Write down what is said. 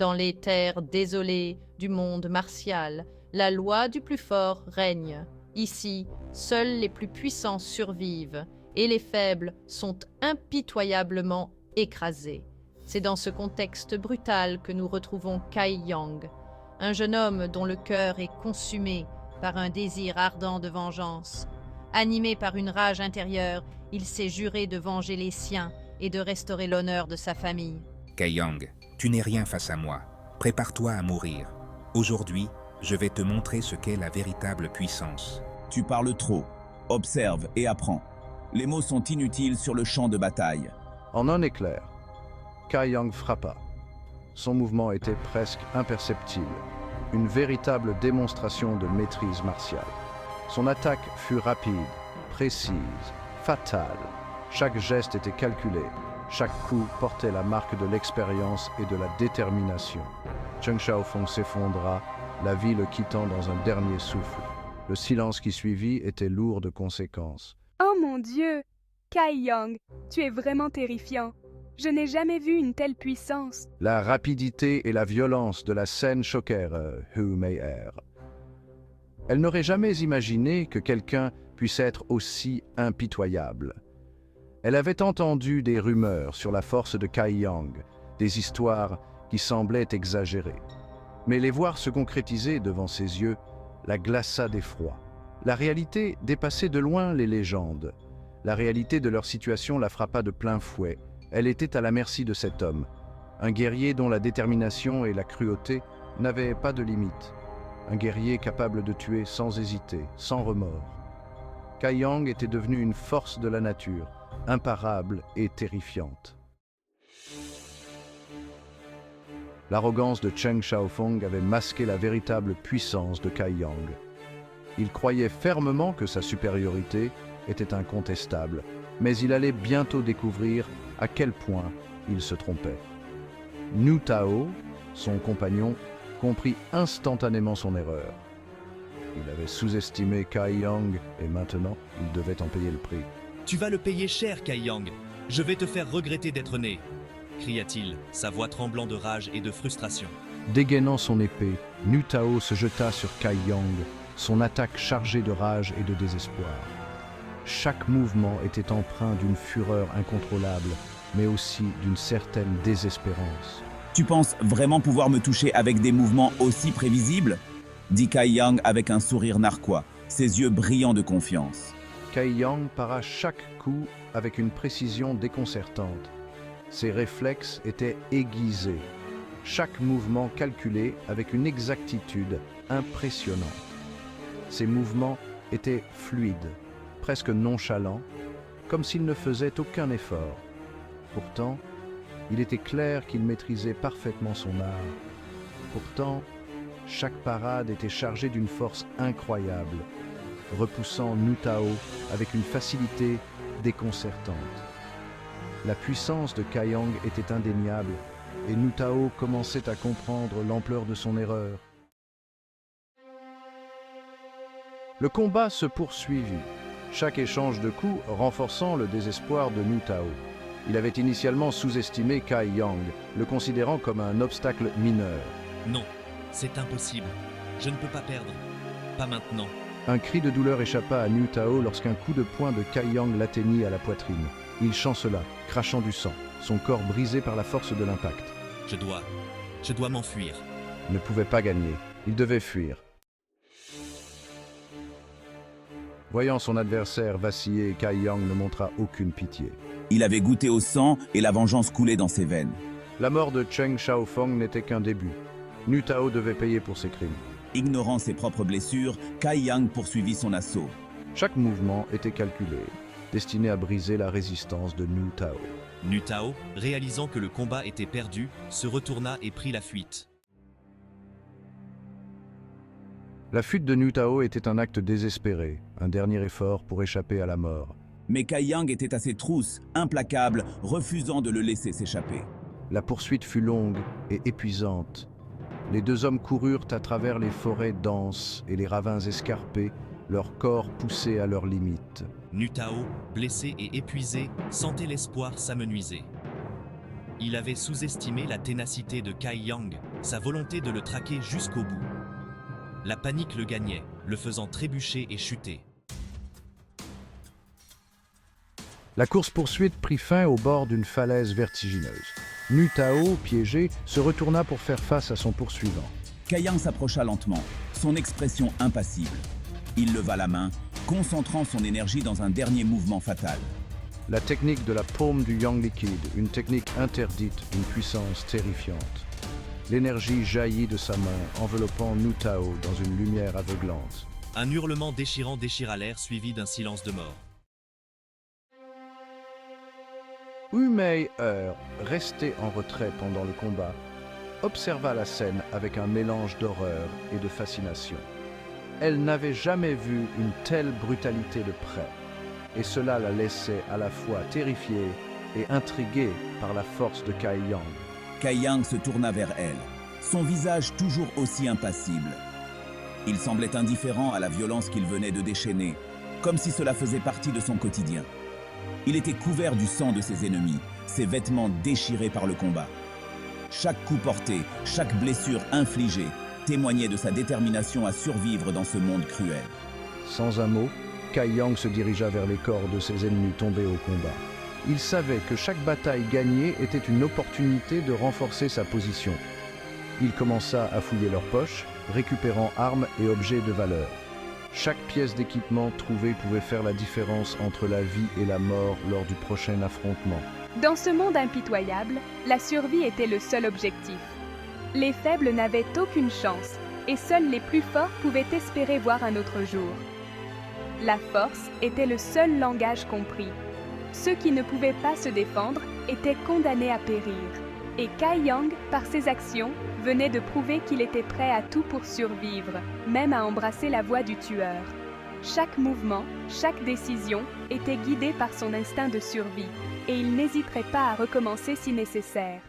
Dans les terres désolées du monde martial, la loi du plus fort règne. Ici, seuls les plus puissants survivent et les faibles sont impitoyablement écrasés. C'est dans ce contexte brutal que nous retrouvons Kai Yang, un jeune homme dont le cœur est consumé par un désir ardent de vengeance. Animé par une rage intérieure, il s'est juré de venger les siens et de restaurer l'honneur de sa famille. Kai Yang, tu n'es rien face à moi. Prépare-toi à mourir. Aujourd'hui, je vais te montrer ce qu'est la véritable puissance. Tu parles trop. Observe et apprends. Les mots sont inutiles sur le champ de bataille. En un éclair, Kai Yang frappa. Son mouvement était presque imperceptible, une véritable démonstration de maîtrise martiale. Son attaque fut rapide, précise, fatale. Chaque geste était calculé, chaque coup portait la marque de l'expérience et de la détermination. Cheng Xiaofeng s'effondra, la vie le quittant dans un dernier souffle. Le silence qui suivit était lourd de conséquences. Oh mon Dieu! Kai Yang, tu es vraiment terrifiant. Je n'ai jamais vu une telle puissance. La rapidité et la violence de la scène choquèrent Hu Mei'er. Elle n'aurait jamais imaginé que quelqu'un puisse être aussi impitoyable. Elle avait entendu des rumeurs sur la force de Kai Yang, des histoires qui semblaient exagérées. Mais les voir se concrétiser devant ses yeux la glaça d'effroi. La réalité dépassait de loin les légendes. La réalité de leur situation la frappa de plein fouet. Elle était à la merci de cet homme, un guerrier dont la détermination et la cruauté n'avaient pas de limite, un guerrier capable de tuer sans hésiter, sans remords. Kai Yang était devenu une force de la nature, imparable et terrifiante. L'arrogance de Cheng Xiaofeng avait masqué la véritable puissance de Kai Yang. Il croyait fermement que sa supériorité était incontestable, mais il allait bientôt découvrir à quel point il se trompait. Nu Tao, son compagnon, comprit instantanément son erreur. Il avait sous-estimé Kai Yang et maintenant, il devait en payer le prix. « Tu vas le payer cher, Kai Yang. Je vais te faire regretter d'être né !» cria-t-il, sa voix tremblant de rage et de frustration. Dégainant son épée, Nu Tao se jeta sur Kai Yang, son attaque chargée de rage et de désespoir. Chaque mouvement était empreint d'une fureur incontrôlable, mais aussi d'une certaine désespérance. « Tu penses vraiment pouvoir me toucher avec des mouvements aussi prévisibles ?» dit Kai Yang avec un sourire narquois, ses yeux brillants de confiance. Kai Yang para chaque coup avec une précision déconcertante. Ses réflexes étaient aiguisés, chaque mouvement calculé avec une exactitude impressionnante. Ses mouvements étaient fluides, presque nonchalants, comme s'il ne faisait aucun effort. Pourtant, il était clair qu'il maîtrisait parfaitement son art. Pourtant, chaque parade était chargée d'une force incroyable, repoussant Nu Tao avec une facilité déconcertante. La puissance de Kai Yang était indéniable, et Nu Tao commençait à comprendre l'ampleur de son erreur. Le combat se poursuivit, chaque échange de coups renforçant le désespoir de Nu Tao. Il avait initialement sous-estimé Kai Yang, le considérant comme un obstacle mineur. « Non, c'est impossible. Je ne peux pas perdre. Pas maintenant. » Un cri de douleur échappa à Nu Tao lorsqu'un coup de poing de Kai Yang l'atteignit à la poitrine. Il chancela, crachant du sang, son corps brisé par la force de l'impact. Je dois m'enfuir. Il ne pouvait pas gagner. Il devait fuir. Voyant son adversaire vaciller, Kai Yang ne montra aucune pitié. Il avait goûté au sang et la vengeance coulait dans ses veines. La mort de Cheng Xiaofeng n'était qu'un début. Nu Tao devait payer pour ses crimes. Ignorant ses propres blessures, Kai Yang poursuivit son assaut. Chaque mouvement était calculé, destiné à briser la résistance de Nu Tao. Nu Tao, réalisant que le combat était perdu, se retourna et prit la fuite. La fuite de Nu Tao était un acte désespéré, un dernier effort pour échapper à la mort. Mais Kai Yang était à ses trousses, implacable, refusant de le laisser s'échapper. La poursuite fut longue et épuisante. Les deux hommes coururent à travers les forêts denses et les ravins escarpés, leurs corps poussés à leurs limites. Nu Tao, blessé et épuisé, sentait l'espoir s'amenuiser. Il avait sous-estimé la ténacité de Kai Yang, sa volonté de le traquer jusqu'au bout. La panique le gagnait, le faisant trébucher et chuter. La course-poursuite prit fin au bord d'une falaise vertigineuse. Nu Tao, piégé, se retourna pour faire face à son poursuivant. Kai Yang s'approcha lentement, son expression impassible. Il leva la main, concentrant son énergie dans un dernier mouvement fatal. La technique de la paume du Yang liquide, une technique interdite, une puissance terrifiante. L'énergie jaillit de sa main, enveloppant Nu Tao dans une lumière aveuglante. Un hurlement déchirant déchira l'air suivi d'un silence de mort. Hu Mei-er, resté en retrait pendant le combat, observa la scène avec un mélange d'horreur et de fascination. Elle n'avait jamais vu une telle brutalité de près, et cela la laissait à la fois terrifiée et intriguée par la force de Kai Yang. Kai Yang se tourna vers elle, son visage toujours aussi impassible. Il semblait indifférent à la violence qu'il venait de déchaîner, comme si cela faisait partie de son quotidien. Il était couvert du sang de ses ennemis, ses vêtements déchirés par le combat. Chaque coup porté, chaque blessure infligée, témoignait de sa détermination à survivre dans ce monde cruel. Sans un mot, Kai Yang se dirigea vers les corps de ses ennemis tombés au combat. Il savait que chaque bataille gagnée était une opportunité de renforcer sa position. Il commença à fouiller leurs poches, récupérant armes et objets de valeur. Chaque pièce d'équipement trouvée pouvait faire la différence entre la vie et la mort lors du prochain affrontement. Dans ce monde impitoyable, la survie était le seul objectif. Les faibles n'avaient aucune chance, et seuls les plus forts pouvaient espérer voir un autre jour. La force était le seul langage compris. Ceux qui ne pouvaient pas se défendre étaient condamnés à périr. Et Kai Yang, par ses actions, venait de prouver qu'il était prêt à tout pour survivre, même à embrasser la voie du tueur. Chaque mouvement, chaque décision était guidée par son instinct de survie, et il n'hésiterait pas à recommencer si nécessaire.